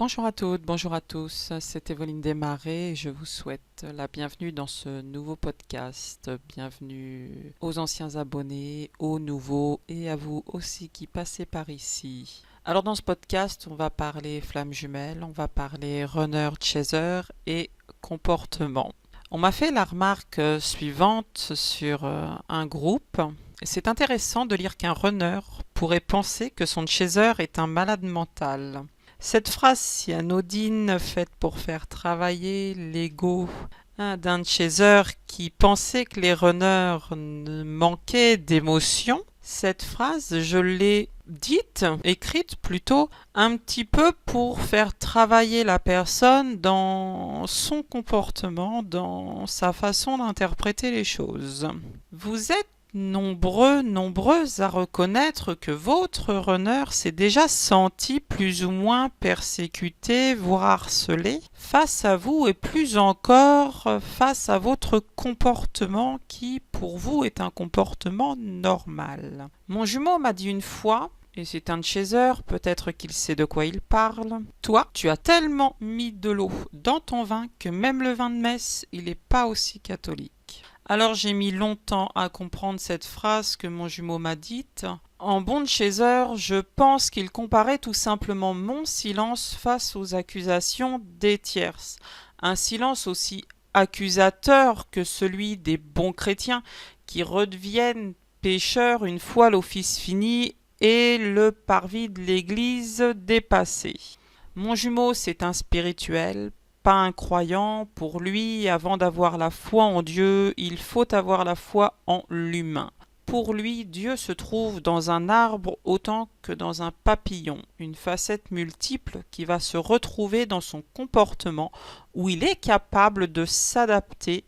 Bonjour à toutes, bonjour à tous, c'est Evelyne Desmarais et je vous souhaite la bienvenue dans ce nouveau podcast. Bienvenue aux anciens abonnés, aux nouveaux et à vous aussi qui passez par ici. Alors dans ce podcast, on va parler flammes jumelles, on va parler runner, chaser et comportement. On m'a fait la remarque suivante sur un groupe. C'est intéressant de lire qu'un runner pourrait penser que son chaser est un malade mental. Cette phrase si anodine, faite pour faire travailler l'ego d'un chaser qui pensait que les runners manquaient d'émotion, cette phrase, je l'ai écrite plutôt, un petit peu pour faire travailler la personne dans son comportement, dans sa façon d'interpréter les choses. Vous êtes nombreuses à reconnaître que votre runner s'est déjà senti plus ou moins persécuté, voire harcelé face à vous et plus encore face à votre comportement qui pour vous est un comportement normal. Mon jumeau m'a dit une fois, et c'est un chaser, peut-être qu'il sait de quoi il parle. Toi, tu as tellement mis de l'eau dans ton vin que même le vin de messe, il n'est pas aussi catholique. Alors j'ai mis longtemps à comprendre cette phrase que mon jumeau m'a dite. En bon chaser, je pense qu'il comparait tout simplement mon silence face aux accusations des tierces. Un silence aussi accusateur que celui des bons chrétiens qui redeviennent pécheurs une fois l'office fini et le parvis de l'église dépassé. Mon jumeau, c'est un spirituel, pas un croyant. Pour lui, avant d'avoir la foi en Dieu, il faut avoir la foi en l'humain. Pour lui, Dieu se trouve dans un arbre autant que dans un papillon, une facette multiple qui va se retrouver dans son comportement, où il est capable de s'adapter,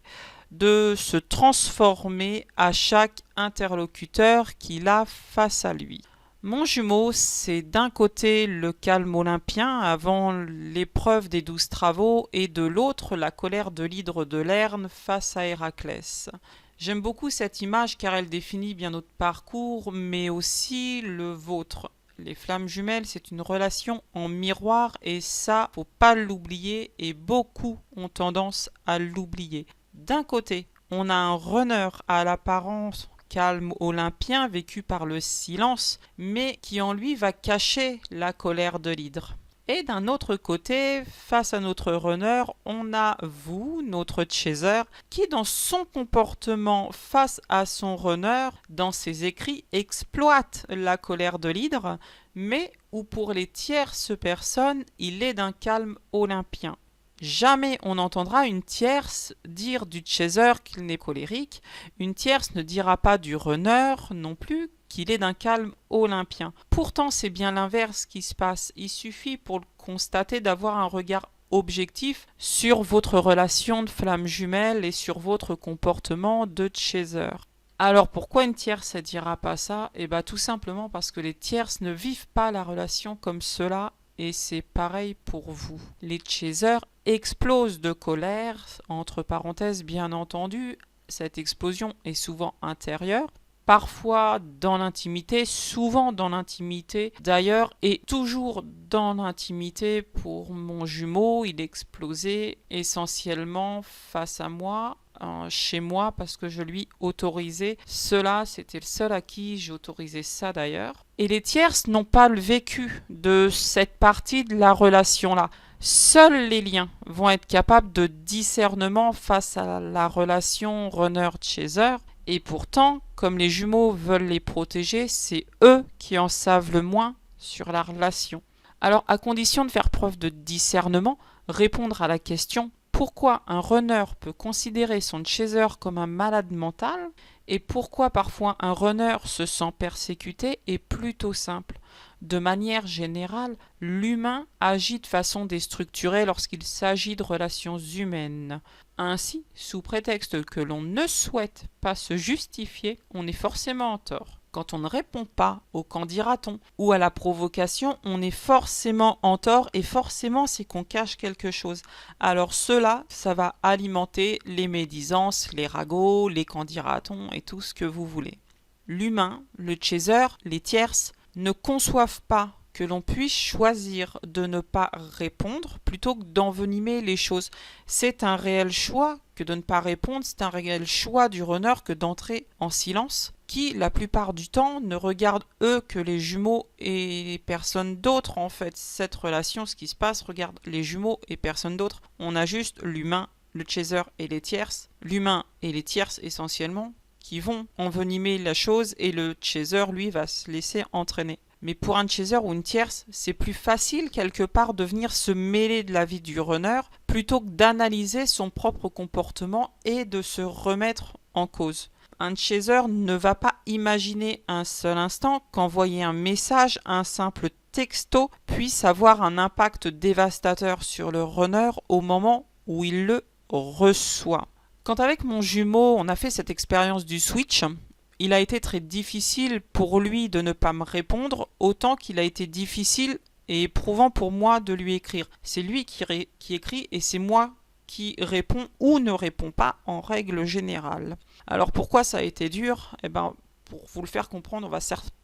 de se transformer à chaque interlocuteur qu'il a face à lui. Mon jumeau, c'est d'un côté le calme olympien avant l'épreuve des 12 travaux et de l'autre la colère de l'hydre de Lerne face à Héraclès. J'aime beaucoup cette image car elle définit bien notre parcours mais aussi le vôtre. Les flammes jumelles, c'est une relation en miroir et ça, faut pas l'oublier et beaucoup ont tendance à l'oublier. D'un côté, on a un runner à l'apparence calme olympien vécu par le silence, mais qui en lui va cacher la colère de l'hydre. Et d'un autre côté, face à notre runner, on a vous, notre chaser, qui dans son comportement face à son runner, dans ses écrits, exploite la colère de l'hydre, mais où pour les tierces personnes, il est d'un calme olympien. Jamais on n'entendra une tierce dire du chaser qu'il n'est colérique, une tierce ne dira pas du runner non plus qu'il est d'un calme olympien. Pourtant c'est bien l'inverse qui se passe, il suffit pour le constater d'avoir un regard objectif sur votre relation de flamme jumelle et sur votre comportement de chaser. Alors pourquoi une tierce ne dira pas ça? Eh bien tout simplement parce que les tierces ne vivent pas la relation comme cela. Et c'est pareil pour vous. Les chasers explosent de colère, entre parenthèses bien entendu, cette explosion est souvent intérieure, parfois dans l'intimité, souvent dans l'intimité d'ailleurs, et toujours dans l'intimité pour mon jumeau, il explosait essentiellement face à moi, chez moi parce que je lui autorisais cela, c'était le seul à qui j'autorisais ça d'ailleurs. Et les tierces n'ont pas le vécu de cette partie de la relation-là. Seuls les liens vont être capables de discernement face à la relation runner-chaser. Et pourtant, comme les jumeaux veulent les protéger, c'est eux qui en savent le moins sur la relation. Alors, à condition de faire preuve de discernement, répondre à la question pourquoi un runner peut considérer son chaser comme un malade mental et pourquoi parfois un runner se sent persécuté est plutôt simple. De manière générale, l'humain agit de façon déstructurée lorsqu'il s'agit de relations humaines. Ainsi, sous prétexte que l'on ne souhaite pas se justifier, on est forcément en tort. Quand on ne répond pas au qu'en dira-t-on ou à la provocation, on est forcément en tort et forcément c'est qu'on cache quelque chose. Alors cela, ça va alimenter les médisances, les ragots, les qu'en dira-t-on et tout ce que vous voulez. L'humain, le chaser, les tierces ne conçoivent pas que l'on puisse choisir de ne pas répondre plutôt que d'envenimer les choses. C'est un réel choix que de ne pas répondre, c'est un réel choix du runner que d'entrer en silence, qui la plupart du temps ne regarde eux que les jumeaux et personne d'autre. En fait, cette relation, ce qui se passe, regarde les jumeaux et personne d'autre. On a juste l'humain, le chaser et les tierces, l'humain et les tierces essentiellement, qui vont envenimer la chose et le chaser, lui, va se laisser entraîner. Mais pour un chaser ou une tierce, c'est plus facile quelque part de venir se mêler de la vie du runner plutôt que d'analyser son propre comportement et de se remettre en cause. Un chaser ne va pas imaginer un seul instant qu'envoyer un message, un simple texto, puisse avoir un impact dévastateur sur le runner au moment où il le reçoit. Quand avec mon jumeau, on a fait cette expérience du switch, il a été très difficile pour lui de ne pas me répondre, autant qu'il a été difficile et éprouvant pour moi de lui écrire. C'est lui qui écrit et c'est moi qui réponds ou ne réponds pas en règle générale. Alors pourquoi ça a été dur ? Pour vous le faire comprendre, on va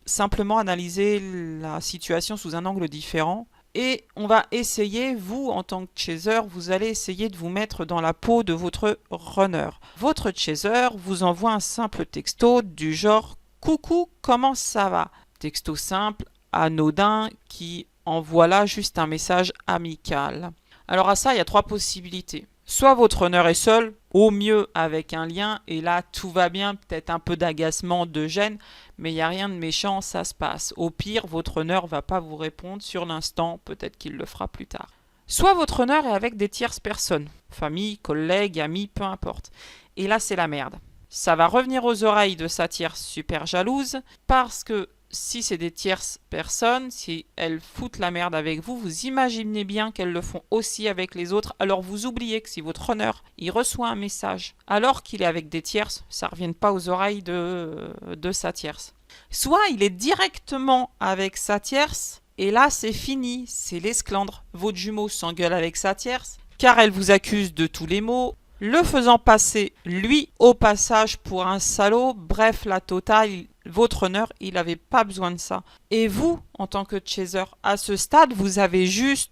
simplement analyser la situation sous un angle différent. Et on va essayer, vous en tant que chaser, vous allez essayer de vous mettre dans la peau de votre runner. Votre chaser vous envoie un simple texto du genre « Coucou, comment ça va ?» Texto simple, anodin, qui envoie là juste un message amical. Alors à ça, il y a 3 possibilités. Soit votre runner est seul, au mieux avec un lien, et là tout va bien, peut-être un peu d'agacement, de gêne, mais il n'y a rien de méchant, ça se passe. Au pire, votre runner va pas vous répondre sur l'instant, peut-être qu'il le fera plus tard. Soit votre runner est avec des tierces personnes, famille, collègues, amis, peu importe. Et là c'est la merde. Ça va revenir aux oreilles de sa tierce super jalouse, parce que si c'est des tierces personnes, si elles foutent la merde avec vous, vous imaginez bien qu'elles le font aussi avec les autres. Alors vous oubliez que si votre runner, il reçoit un message alors qu'il est avec des tierces, ça ne revienne pas aux oreilles de sa tierce. Soit il est directement avec sa tierce, et là c'est fini, c'est l'esclandre. Votre jumeau s'engueule avec sa tierce, car elle vous accuse de tous les maux, le faisant passer, lui, au passage pour un salaud. Bref, la totale, votre runner, il n'avait pas besoin de ça. Et vous, en tant que chaser, à ce stade, vous avez juste...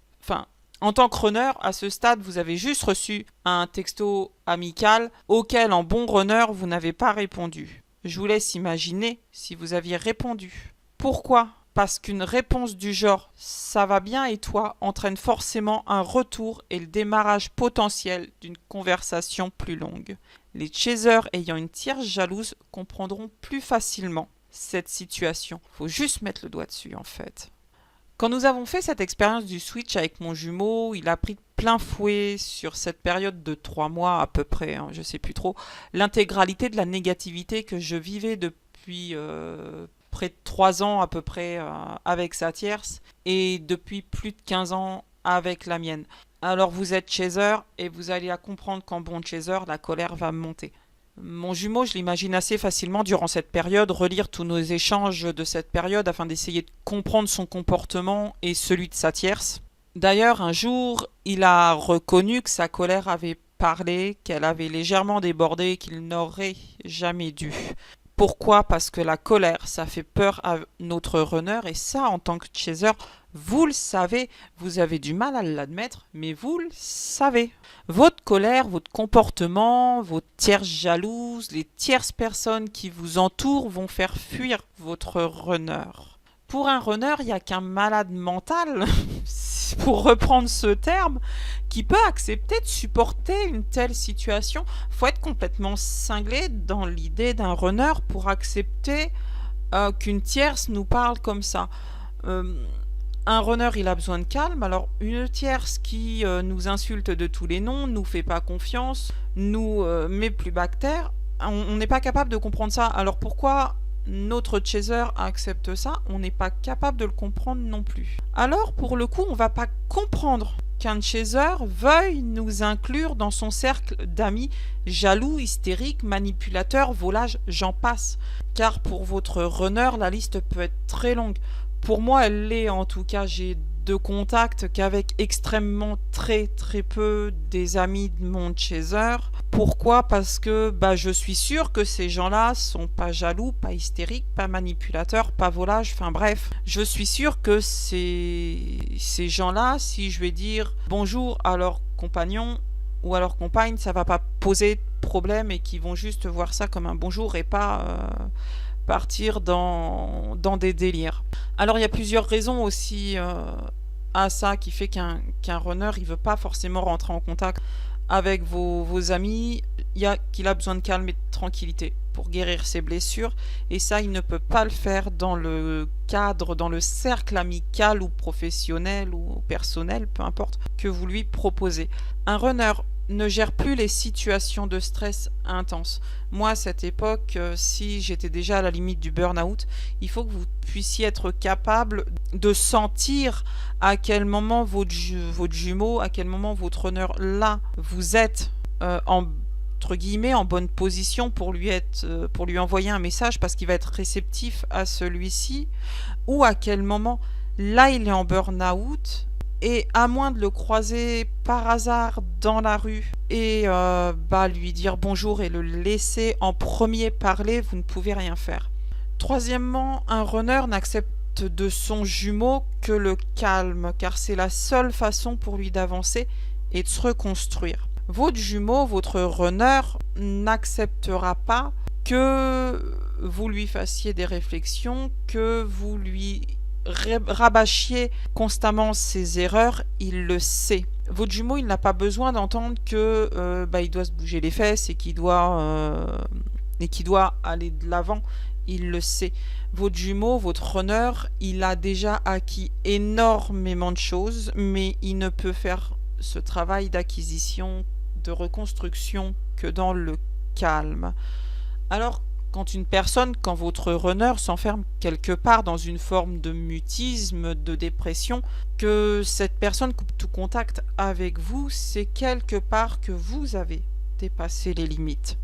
en tant que runner, à ce stade, vous avez juste reçu un texto amical auquel, en bon runner, vous n'avez pas répondu. Je vous laisse imaginer si vous aviez répondu. Pourquoi ? Parce qu'une réponse du genre « ça va bien et toi » entraîne forcément un retour et le démarrage potentiel d'une conversation plus longue. Les chasers ayant une tierce jalouse comprendront plus facilement cette situation. Faut juste mettre le doigt dessus en fait. Quand nous avons fait cette expérience du switch avec mon jumeau, il a pris de plein fouet sur cette période de 3 mois à peu près, je sais plus trop, l'intégralité de la négativité que je vivais depuis... près de 3 ans à peu près avec sa tierce et depuis plus de 15 ans avec la mienne. Alors vous êtes chaser et vous allez à comprendre qu'en bon chaser, la colère va monter. Mon jumeau, je l'imagine assez facilement durant cette période, relire tous nos échanges de cette période afin d'essayer de comprendre son comportement et celui de sa tierce. D'ailleurs, un jour, il a reconnu que sa colère avait parlé, qu'elle avait légèrement débordé et qu'il n'aurait jamais dû. Pourquoi ? Parce que la colère, ça fait peur à notre runner et ça, en tant que chaser, vous le savez, vous avez du mal à l'admettre, mais vous le savez. Votre colère, votre comportement, vos tierces jalouses, les tierces personnes qui vous entourent vont faire fuir votre runner. Pour un runner, il n'y a qu'un malade mental, pour reprendre ce terme, qui peut accepter de supporter une telle situation. Il faut être complètement cinglé dans l'idée d'un runner pour accepter qu'une tierce nous parle comme ça. Un runner, il a besoin de calme. Alors, une tierce qui nous insulte de tous les noms, nous fait pas confiance, nous met plus bas que terre, on n'est pas capable de comprendre ça. Alors, pourquoi notre chaser accepte ça? On n'est pas capable de le comprendre non plus. Alors, pour le coup, on va pas comprendre qu'un chaser veuille nous inclure dans son cercle d'amis jaloux, hystériques, manipulateurs, volages, j'en passe. Car pour votre runner, la liste peut être très longue. Pour moi, elle l'est en tout cas. J'ai de contact qu'avec extrêmement très peu des amis de mon chaser. Pourquoi? Parce que je suis sûre que ces gens-là sont pas jaloux, pas hystériques, pas manipulateurs, pas volages, enfin bref. Je suis sûre que ces gens-là, si je vais dire bonjour à leur compagnon ou à leur compagne, ça va pas poser de problème et qu'ils vont juste voir ça comme un bonjour et pas partir dans des délires. Alors il y a plusieurs raisons aussi à ça qui fait qu'un runner il veut pas forcément rentrer en contact avec vos amis. Qu'il a besoin de calme et de tranquillité pour guérir ses blessures, et ça il ne peut pas le faire dans le cadre, dans le cercle amical ou professionnel ou personnel, peu importe, que vous lui proposez. Un runner ne gère plus les situations de stress intenses. Moi, à cette époque, si j'étais déjà à la limite du burn-out, il faut que vous puissiez être capable de sentir à quel moment votre jumeau, à quel moment votre runner, là, vous êtes entre guillemets en bonne position pour lui envoyer un message parce qu'il va être réceptif à celui-ci, ou à quel moment, là, il est en burn-out. Et à moins de le croiser par hasard dans la rue et lui dire bonjour et le laisser en premier parler, vous ne pouvez rien faire. Troisièmement, un runner n'accepte de son jumeau que le calme, car c'est la seule façon pour lui d'avancer et de se reconstruire. Votre jumeau, votre runner, n'acceptera pas que vous lui fassiez des réflexions, que vous lui rabâchiez constamment ses erreurs, il le sait. Votre jumeau, il n'a pas besoin d'entendre que il doit se bouger les fesses et qu'il doit aller de l'avant. Il le sait. Votre jumeau, votre runner, il a déjà acquis énormément de choses, mais il ne peut faire ce travail d'acquisition, de reconstruction que dans le calme. Alors, quand votre runner s'enferme quelque part dans une forme de mutisme, de dépression, que cette personne coupe tout contact avec vous, c'est quelque part que vous avez dépassé les limites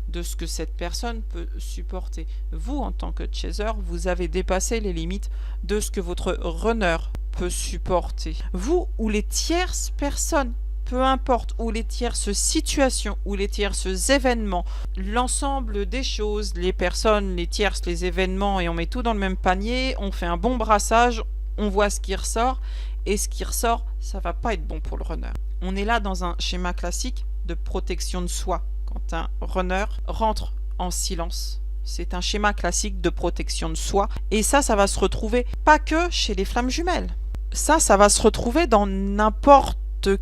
de ce que cette personne peut supporter. Vous, en tant que chaser, vous avez dépassé les limites de ce que votre runner peut supporter. Vous ou les tierces personnes, peu importe, ou les tierces situations, ou les tierces événements, l'ensemble des choses, les personnes, les tierces, les événements, et on met tout dans le même panier, on fait un bon brassage, on voit ce qui ressort, et ce qui ressort, ça va pas être bon pour le runner. On est là dans un schéma classique de protection de soi. Quand un runner rentre en silence, c'est un schéma classique de protection de soi, et ça va se retrouver pas que chez les flammes jumelles. Ça va se retrouver dans n'importe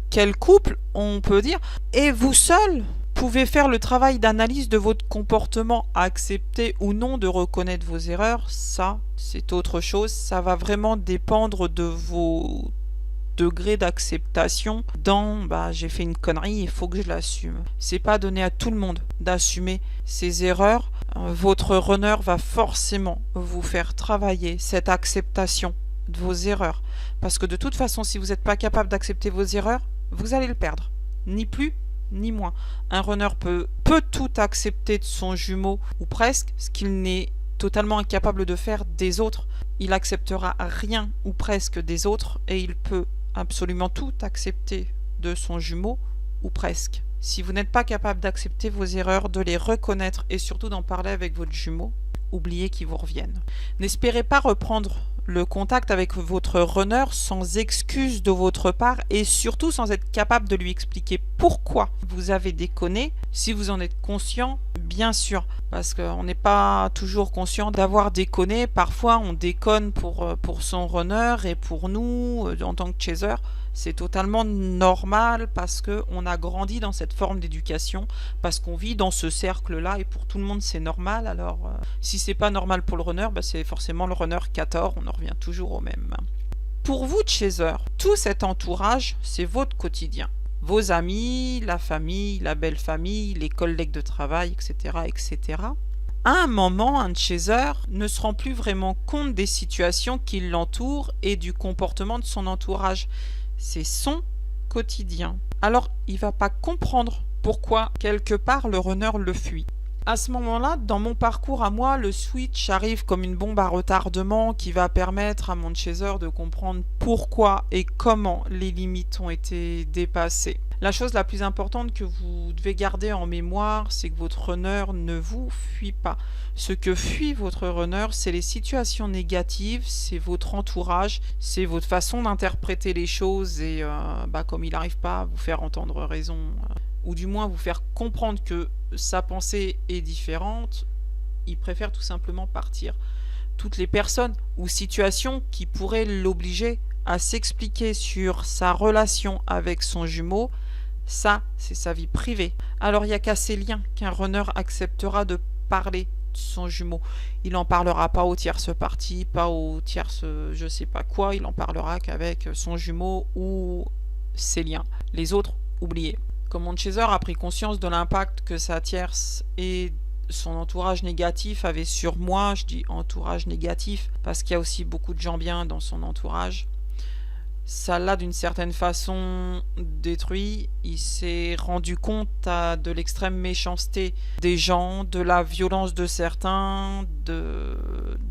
quel couple, on peut dire, et vous seul pouvez faire le travail d'analyse de votre comportement, accepter ou non de reconnaître vos erreurs. Ça, c'est autre chose, ça va vraiment dépendre de vos degrés d'acceptation dans j'ai fait une connerie, il faut que je l'assume. C'est pas donné à tout le monde d'assumer ses erreurs. Votre runner va forcément vous faire travailler cette acceptation de vos erreurs. Parce que de toute façon, si vous n'êtes pas capable d'accepter vos erreurs, vous allez le perdre. Ni plus, ni moins. Un runner peut tout accepter de son jumeau, ou presque, ce qu'il n'est totalement incapable de faire des autres. Il acceptera rien, ou presque, des autres, et il peut absolument tout accepter de son jumeau, ou presque. Si vous n'êtes pas capable d'accepter vos erreurs, de les reconnaître, et surtout d'en parler avec votre jumeau, oubliez qu'ils vous reviennent. N'espérez pas reprendre le contact avec votre runner sans excuse de votre part et surtout sans être capable de lui expliquer pourquoi vous avez déconné. Si vous en êtes conscient, bien sûr, parce qu'on n'est pas toujours conscient d'avoir déconné. Parfois on déconne pour son runner, et pour nous en tant que chaser, c'est totalement normal parce qu'on a grandi dans cette forme d'éducation, parce qu'on vit dans ce cercle-là, et pour tout le monde c'est normal. Alors si c'est pas normal pour le runner, c'est forcément le runner qui a tort, on en revient toujours au même. Pour vous, chaser, tout cet entourage, c'est votre quotidien. Vos amis, la famille, la belle famille, les collègues de travail, etc., etc. À un moment, un chaser ne se rend plus vraiment compte des situations qui l'entourent et du comportement de son entourage. C'est son quotidien. Alors, il va pas comprendre pourquoi, quelque part, le runner le fuit. À ce moment-là, dans mon parcours à moi, le switch arrive comme une bombe à retardement qui va permettre à mon chaser de comprendre pourquoi et comment les limites ont été dépassées. La chose la plus importante que vous devez garder en mémoire, c'est que votre runner ne vous fuit pas. Ce que fuit votre runner, c'est les situations négatives, c'est votre entourage, c'est votre façon d'interpréter les choses et comme il n'arrive pas à vous faire entendre raison, ou du moins vous faire comprendre que sa pensée est différente, il préfère tout simplement partir. Toutes les personnes ou situations qui pourraient l'obliger à s'expliquer sur sa relation avec son jumeau, ça, c'est sa vie privée. Alors il n'y a qu'à ces liens qu'un runner acceptera de parler de son jumeau. Il n'en parlera pas aux tierces parties, pas aux tierces je sais pas quoi, il en parlera qu'avec son jumeau ou ses liens. Les autres, oubliez. Comme mon chaser a pris conscience de l'impact que sa tierce et son entourage négatif avaient sur moi, je dis entourage négatif parce qu'il y a aussi beaucoup de gens bien dans son entourage, ça l'a d'une certaine façon détruit. Il s'est rendu compte de l'extrême méchanceté des gens, de la violence de certains, de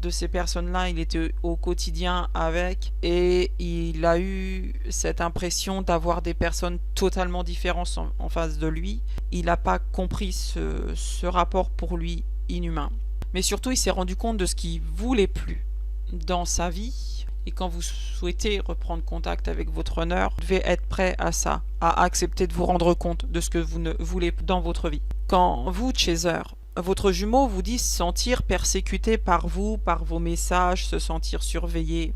ces personnes-là. Il était au quotidien avec et il a eu cette impression d'avoir des personnes totalement différentes en face de lui. Il n'a pas compris ce rapport pour lui inhumain. Mais surtout, il s'est rendu compte de ce qu'il ne voulait plus dans sa vie. Et quand vous souhaitez reprendre contact avec votre runner, vous devez être prêt à ça, à accepter de vous rendre compte de ce que vous ne voulez dans votre vie. Quand vous, chaser, votre jumeau vous dit se sentir persécuté par vous, par vos messages, se sentir surveillé,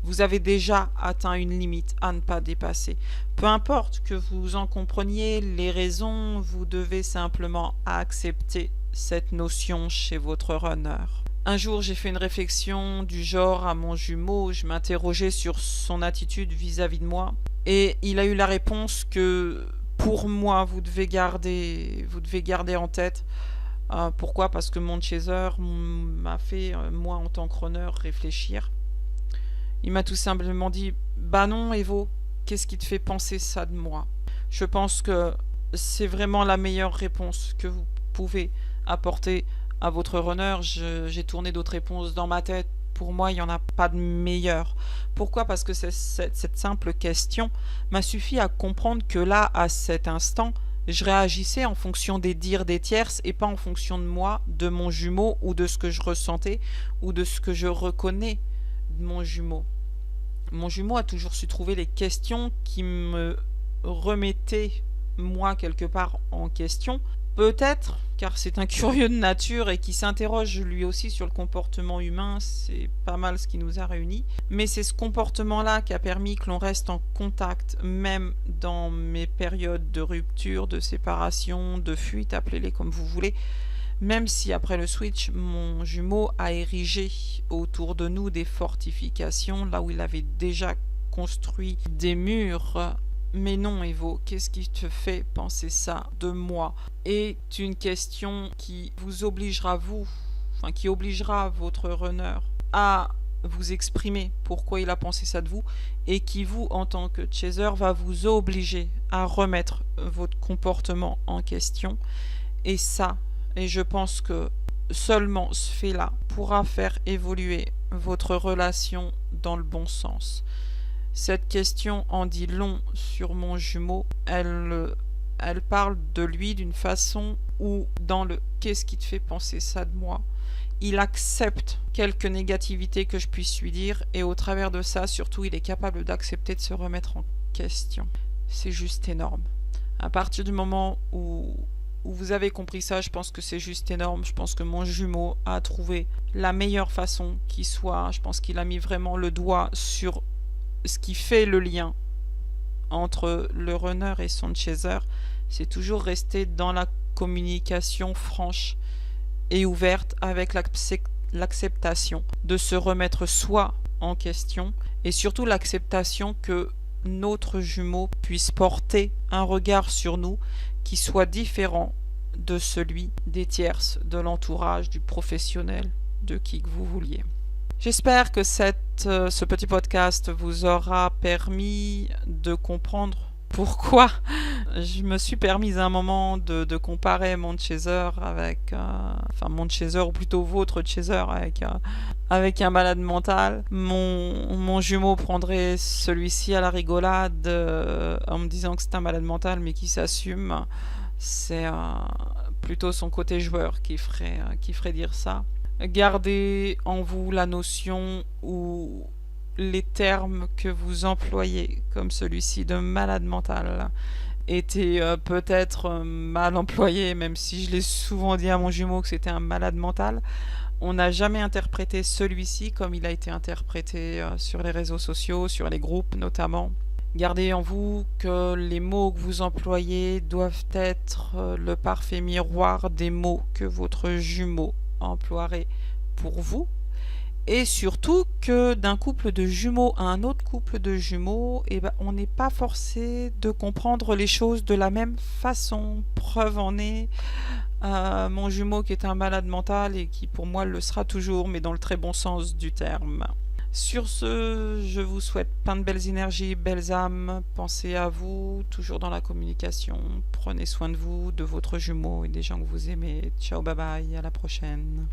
vous avez déjà atteint une limite à ne pas dépasser. Peu importe que vous en compreniez les raisons, vous devez simplement accepter cette notion chez votre runner. Un jour, j'ai fait une réflexion du genre à mon jumeau, je m'interrogeais sur son attitude vis-à-vis de moi, et il a eu la réponse que pour moi, vous devez garder en tête. Pourquoi ? Parce que mon chaser m'a fait, moi en tant que runner, réfléchir. Il m'a tout simplement dit, bah non Evo, qu'est-ce qui te fait penser ça de moi ? Je pense que c'est vraiment la meilleure réponse que vous pouvez apporter à votre runner. J'ai tourné d'autres réponses dans ma tête. Pour moi, il n'y en a pas de meilleure. Pourquoi ? Parce que cette simple question m'a suffi à comprendre que là, à cet instant, je réagissais en fonction des dires des tierces et pas en fonction de moi, de mon jumeau ou de ce que je ressentais ou de ce que je reconnais de mon jumeau. Mon jumeau a toujours su trouver les questions qui me remettaient, moi, quelque part en question. Peut-être, car c'est un curieux de nature et qui s'interroge lui aussi sur le comportement humain, c'est pas mal ce qui nous a réunis. Mais c'est ce comportement-là qui a permis que l'on reste en contact, même dans mes périodes de rupture, de séparation, de fuite, appelez-les comme vous voulez. Même si après le switch, mon jumeau a érigé autour de nous des fortifications, là où il avait déjà construit des murs. Mais non, Evo, qu'est-ce qui te fait penser ça de moi ? Est une question qui vous obligera, qui obligera votre runner à vous exprimer pourquoi il a pensé ça de vous et qui, vous, en tant que chaser, va vous obliger à remettre votre comportement en question. Et ça, et je pense que seulement ce fait-là pourra faire évoluer votre relation dans le bon sens. Cette question en dit long sur mon jumeau. Elle parle de lui d'une façon où, dans le « qu'est-ce qui te fait penser ça de moi ?», il accepte quelque négativité que je puisse lui dire et au travers de ça, surtout, il est capable d'accepter de se remettre en question. C'est juste énorme. À partir du moment où vous avez compris ça, je pense que c'est juste énorme. Je pense que mon jumeau a trouvé la meilleure façon qui soit. Je pense qu'il a mis vraiment le doigt sur ce qui fait le lien entre le runner et son chaser. C'est toujours rester dans la communication franche et ouverte avec l'acceptation de se remettre soi en question et surtout l'acceptation que notre jumeau puisse porter un regard sur nous qui soit différent de celui des tierces, de l'entourage, du professionnel, de qui que vous vouliez. J'espère que ce petit podcast vous aura permis de comprendre pourquoi je me suis permise à un moment de comparer mon chaser avec, enfin mon chaser ou plutôt votre chaser avec un malade mental. Mon jumeau prendrait celui-ci à la rigolade en me disant que c'est un malade mental mais qui s'assume. C'est plutôt son côté joueur qui ferait dire ça. Gardez en vous la notion ou les termes que vous employez, comme celui-ci de malade mental, étaient peut-être mal employés, même si je l'ai souvent dit à mon jumeau que c'était un malade mental. On n'a jamais interprété celui-ci comme il a été interprété sur les réseaux sociaux, sur les groupes notamment. Gardez en vous que les mots que vous employez doivent être le parfait miroir des mots que votre jumeau emploierait pour vous. Et surtout que d'un couple de jumeaux à un autre couple de jumeaux, eh ben, on n'est pas forcé de comprendre les choses de la même façon. Preuve en est mon jumeau qui est un malade mental et qui pour moi le sera toujours, mais dans le très bon sens du terme. Sur ce, je vous souhaite plein de belles énergies, belles âmes. Pensez à vous, toujours dans la communication. Prenez soin de vous, de votre jumeau et des gens que vous aimez. Ciao, bye bye, à la prochaine.